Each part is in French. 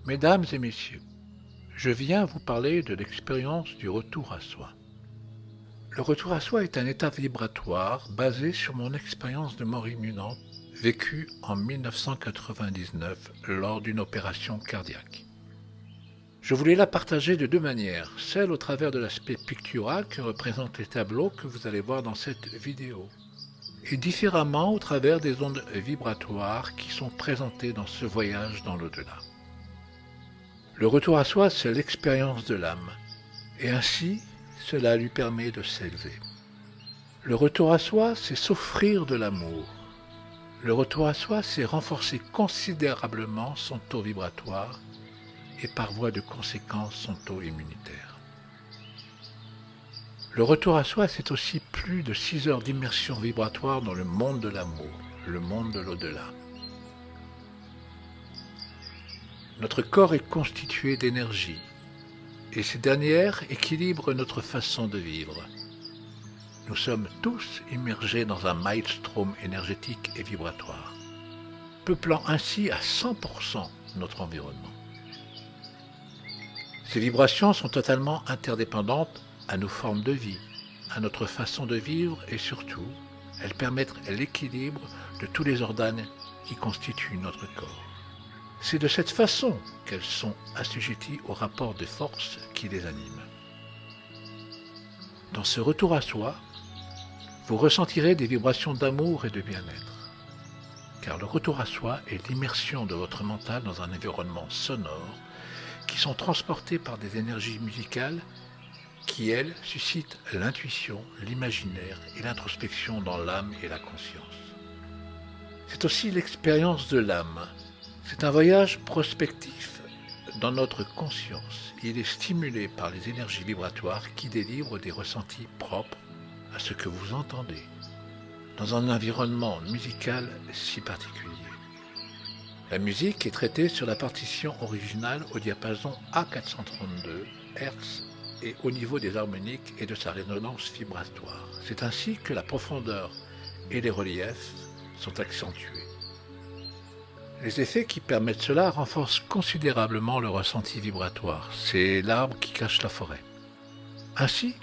Mesdames et messieurs, je viens vous parler de l'expérience du retour à soi. Le retour à soi est un état vibratoire basé sur mon expérience de mort imminente vécue en 1999 lors d'une opération cardiaque. Je voulais la partager de deux manières, celle au travers de l'aspect pictural que représentent les tableaux que vous allez voir dans cette vidéo, et différemment au travers des ondes vibratoires qui sont présentées dans ce voyage dans l'au-delà. Le retour à soi, c'est l'expérience de l'âme, et ainsi, cela lui permet de s'élever. Le retour à soi, c'est s'offrir de l'amour. Le retour à soi, c'est renforcer considérablement son taux vibratoire et par voie de conséquence son taux immunitaire. Le retour à soi, c'est aussi plus de 6 heures d'immersion vibratoire dans le monde de l'amour, le monde de l'au-delà. Notre corps est constitué d'énergie, et ces dernières équilibrent notre façon de vivre. Nous sommes tous immergés dans un maelstrom énergétique et vibratoire, peuplant ainsi à 100% notre environnement. Ces vibrations sont totalement interdépendantes à nos formes de vie, à notre façon de vivre et surtout, elles permettent l'équilibre de tous les organes qui constituent notre corps. C'est de cette façon qu'elles sont assujetties au rapport de force qui les anime. Dans ce retour à soi, vous ressentirez des vibrations d'amour et de bien-être, car le retour à soi est l'immersion de votre mental dans un environnement sonore qui sont transportés par des énergies musicales qui, elles, suscitent l'intuition, l'imaginaire et l'introspection dans l'âme et la conscience. C'est aussi l'expérience de l'âme. C'est un voyage prospectif dans notre conscience. Il est stimulé par les énergies vibratoires qui délivrent des ressentis propres à ce que vous entendez, dans un environnement musical si particulier. La musique est traitée sur la partition originale au diapason A432 Hz et au niveau des harmoniques et de sa résonance vibratoire. C'est ainsi que la profondeur et les reliefs sont accentués. Les effets qui permettent cela renforcent considérablement le ressenti vibratoire. C'est l'arbre qui cache la forêt. Ainsi,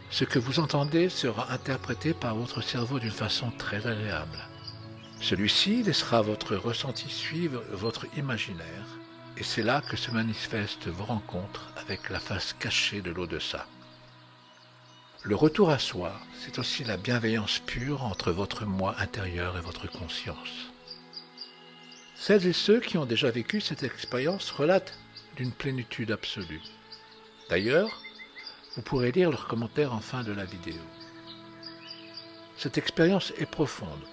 ce que vous entendez sera interprété par votre cerveau d'une façon très agréable. Celui-ci laissera votre ressenti suivre votre imaginaire, et c'est là que se manifestent vos rencontres avec la face cachée de l'au-deçà. Le retour à soi, c'est aussi la bienveillance pure entre votre moi intérieur et votre conscience. Celles et ceux qui ont déjà vécu cette expérience relatent d'une plénitude absolue. D'ailleurs, vous pourrez lire leurs commentaires en fin de la vidéo. Cette expérience est profonde.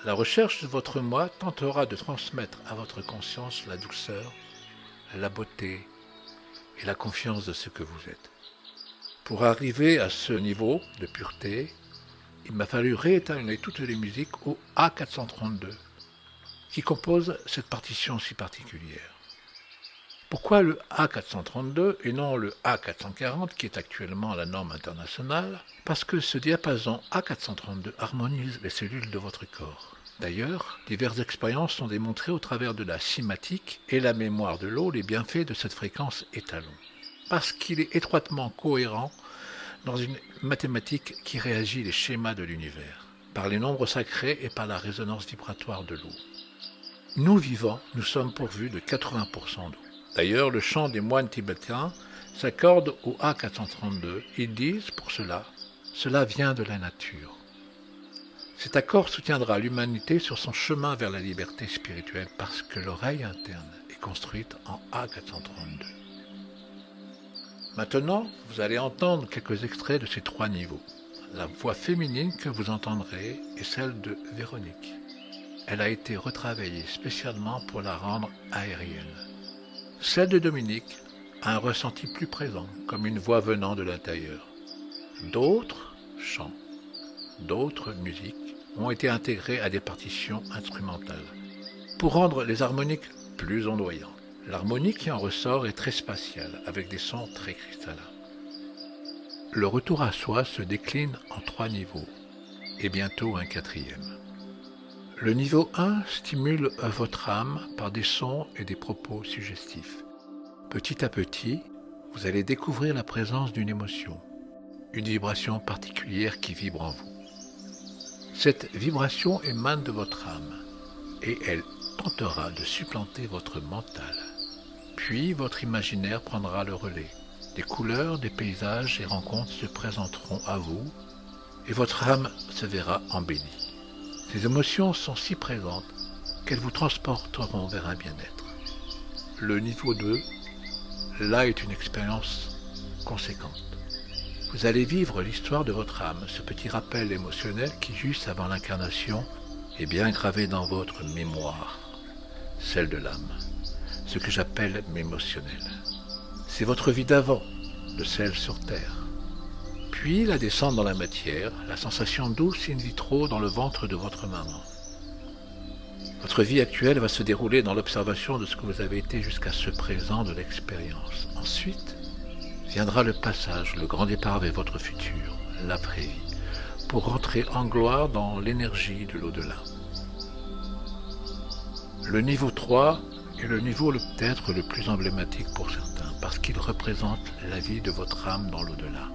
La recherche de votre moi tentera de transmettre à votre conscience la douceur, la beauté et la confiance de ce que vous êtes. Pour arriver à ce niveau de pureté, il m'a fallu réétalonner toutes les musiques au A432 qui composent cette partition si particulière. Pourquoi le A432 et non le A440 qui est actuellement la norme internationale? Parce que ce diapason A432 harmonise les cellules de votre corps. D'ailleurs, diverses expériences ont démontré au travers de la cymatique et la mémoire de l'eau les bienfaits de cette fréquence étalon. Parce qu'il est étroitement cohérent dans une mathématique qui réagit les schémas de l'univers, par les nombres sacrés et par la résonance vibratoire de l'eau. Nous vivants, nous sommes pourvus de 80% d'eau. D'ailleurs, le chant des moines tibétains s'accorde au A432. Ils disent pour cela vient de la nature. Cet accord soutiendra l'humanité sur son chemin vers la liberté spirituelle parce que l'oreille interne est construite en A432. Maintenant, vous allez entendre quelques extraits de ces 3 niveaux. La voix féminine que vous entendrez est celle de Véronique. Elle a été retravaillée spécialement pour la rendre aérienne. Celle de Dominique a un ressenti plus présent, comme une voix venant de l'intérieur. D'autres chants, d'autres musiques ont été intégrées à des partitions instrumentales, pour rendre les harmoniques plus ondoyantes. L'harmonie qui en ressort est très spatiale, avec des sons très cristallins. Le retour à soi se décline en 3 niveaux, et bientôt un 4e. Le niveau 1 stimule votre âme par des sons et des propos suggestifs. Petit à petit, vous allez découvrir la présence d'une émotion, une vibration particulière qui vibre en vous. Cette vibration émane de votre âme et elle tentera de supplanter votre mental. Puis votre imaginaire prendra le relais. Des couleurs, des paysages et rencontres se présenteront à vous et votre âme se verra embellie. Ces émotions sont si présentes qu'elles vous transporteront vers un bien-être. Le niveau 2, là est une expérience conséquente. Vous allez vivre l'histoire de votre âme, ce petit rappel émotionnel qui, juste avant l'incarnation, est bien gravé dans votre mémoire, celle de l'âme, ce que j'appelle m'émotionnel. C'est votre vie d'avant, de celle sur Terre. Puis la descente dans la matière, la sensation douce in vitro dans le ventre de votre maman. Votre vie actuelle va se dérouler dans l'observation de ce que vous avez été jusqu'à ce présent de l'expérience. Ensuite, viendra le passage, le grand départ vers votre futur, l'après-vie, pour rentrer en gloire dans l'énergie de l'au-delà. Le niveau 3 est le niveau peut-être le plus emblématique pour certains, parce qu'il représente la vie de votre âme dans l'au-delà.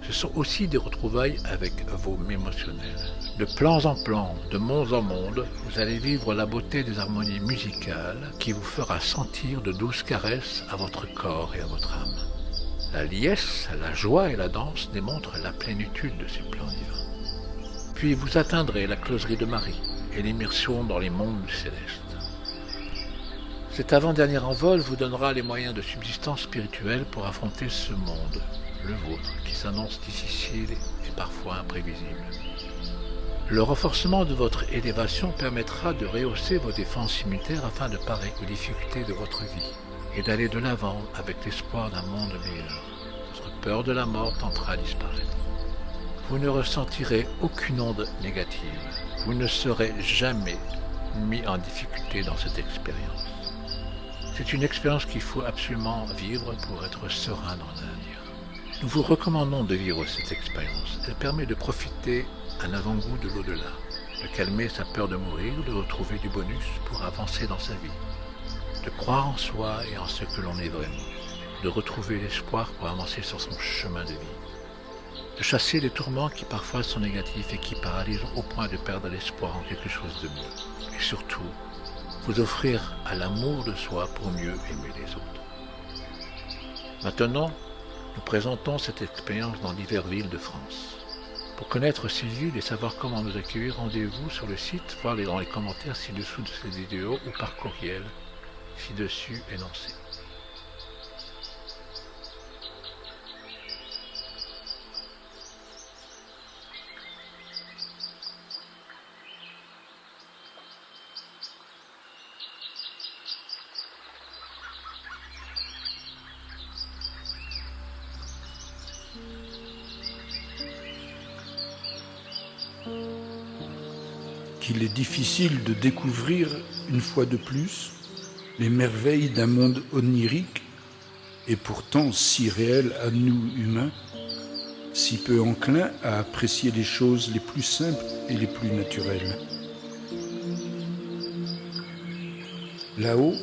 Ce sont aussi des retrouvailles avec vos émotionnels. De plans en plans, de mondes en mondes, vous allez vivre la beauté des harmonies musicales qui vous fera sentir de douces caresses à votre corps et à votre âme. La liesse, la joie et la danse démontrent la plénitude de ces plans divins. Puis vous atteindrez la closerie de Marie et l'immersion dans les mondes célestes. Cet avant-dernier envol vous donnera les moyens de subsistance spirituelle pour affronter ce monde, le vôtre, qui s'annonce difficile et parfois imprévisible. Le renforcement de votre élévation permettra de rehausser vos défenses immunitaires afin de parer aux difficultés de votre vie et d'aller de l'avant avec l'espoir d'un monde meilleur. Votre peur de la mort tentera à disparaître. Vous ne ressentirez aucune onde négative. Vous ne serez jamais mis en difficulté dans cette expérience. C'est une expérience qu'il faut absolument vivre pour être serein dans l'avenir. Nous vous recommandons de vivre cette expérience. Elle permet de profiter un avant-goût de l'au-delà, de calmer sa peur de mourir, de retrouver du bonus pour avancer dans sa vie, de croire en soi et en ce que l'on est vraiment, de retrouver l'espoir pour avancer sur son chemin de vie, de chasser les tourments qui parfois sont négatifs et qui paralysent au point de perdre l'espoir en quelque chose de mieux, et surtout, vous offrir à l'amour de soi pour mieux aimer les autres. Maintenant, nous présentons cette expérience dans diverses villes de France. Pour connaître ces villes et savoir comment nous accueillir, rendez-vous sur le site, voir dans les commentaires ci-dessous de cette vidéo ou par courriel, ci-dessus énoncé. Qu'il est difficile de découvrir, une fois de plus, les merveilles d'un monde onirique, et pourtant si réel à nous humains, si peu enclins à apprécier les choses les plus simples et les plus naturelles. Là-haut,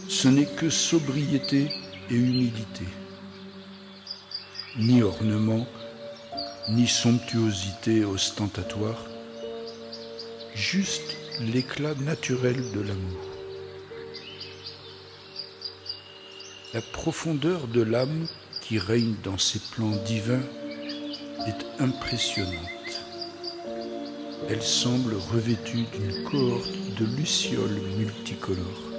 ce n'est que sobriété et humilité, ni ornement, ni somptuosité ostentatoire, juste l'éclat naturel de l'amour. La profondeur de l'âme qui règne dans ces plans divins est impressionnante. Elle semble revêtue d'une cohorte de lucioles multicolores.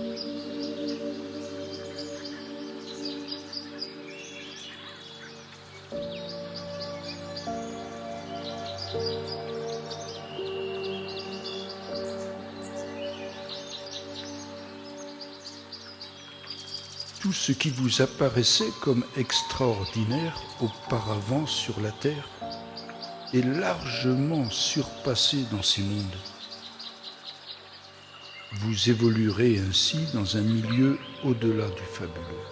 Tout ce qui vous apparaissait comme extraordinaire auparavant sur la terre est largement surpassé dans ces mondes. Vous évoluerez ainsi dans un milieu au-delà du fabuleux.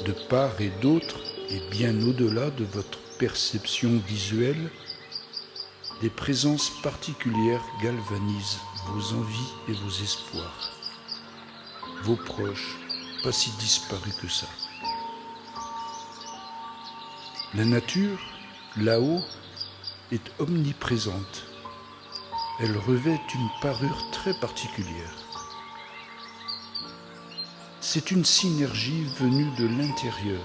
De part et d'autre, et bien au-delà de votre perception visuelle, des présences particulières galvanisent vos envies et vos espoirs. vos proches, pas si disparus que ça. La nature, là-haut, est omniprésente. Elle revêt une parure très particulière. C'est une synergie venue de l'intérieur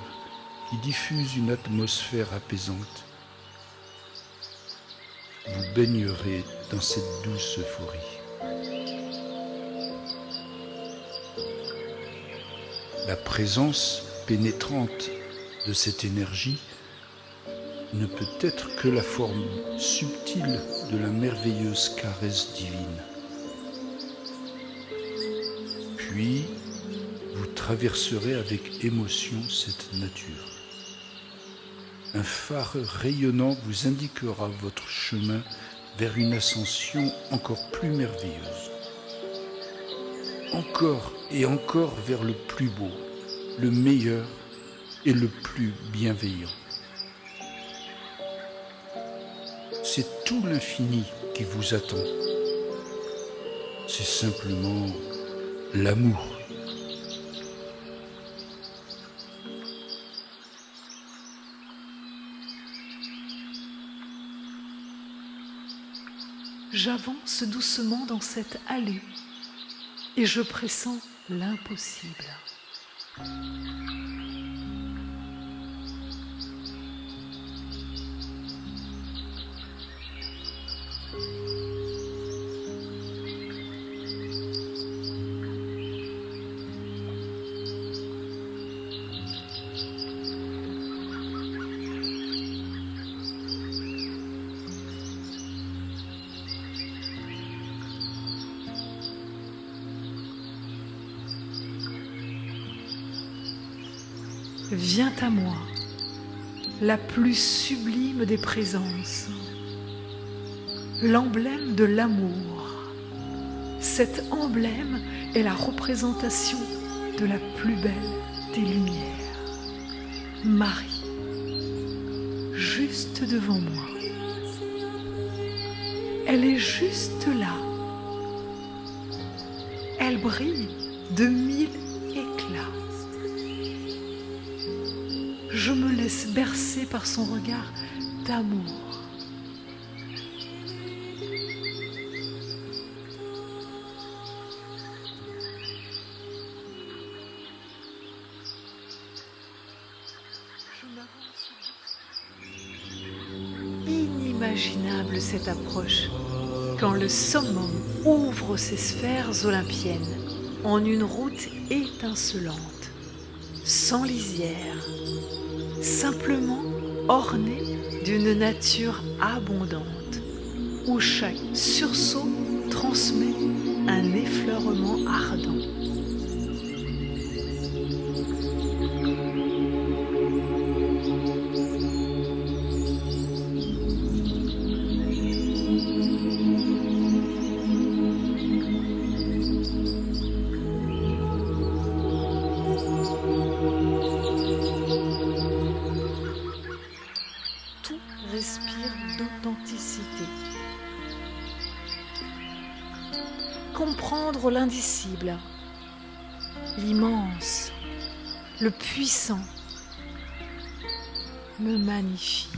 qui diffuse une atmosphère apaisante. Vous baignerez dans cette douce euphorie. La présence pénétrante de cette énergie ne peut être que la forme subtile de la merveilleuse caresse divine. Puis, vous traverserez avec émotion cette nature. Un phare rayonnant vous indiquera votre chemin vers une ascension encore plus merveilleuse. Encore et encore vers le plus beau, le meilleur et le plus bienveillant. C'est tout l'infini qui vous attend. C'est simplement l'amour. J'avance doucement dans cette allée et je pressens l'impossible. Viens à moi, la plus sublime des présences, l'emblème de l'amour. Cet emblème est la représentation de la plus belle des lumières. Marie, juste devant moi. Elle est juste là. Elle brille de 1000 éclats. Je me laisse bercer par son regard d'amour. Inimaginable cette approche, quand le summum ouvre ses sphères olympiennes en une route étincelante, sans lisière, simplement ornée d'une nature abondante, où chaque sursaut transmet un effleurement ardent. Respire d'authenticité. Comprendre l'indicible, l'immense, le puissant me magnifie.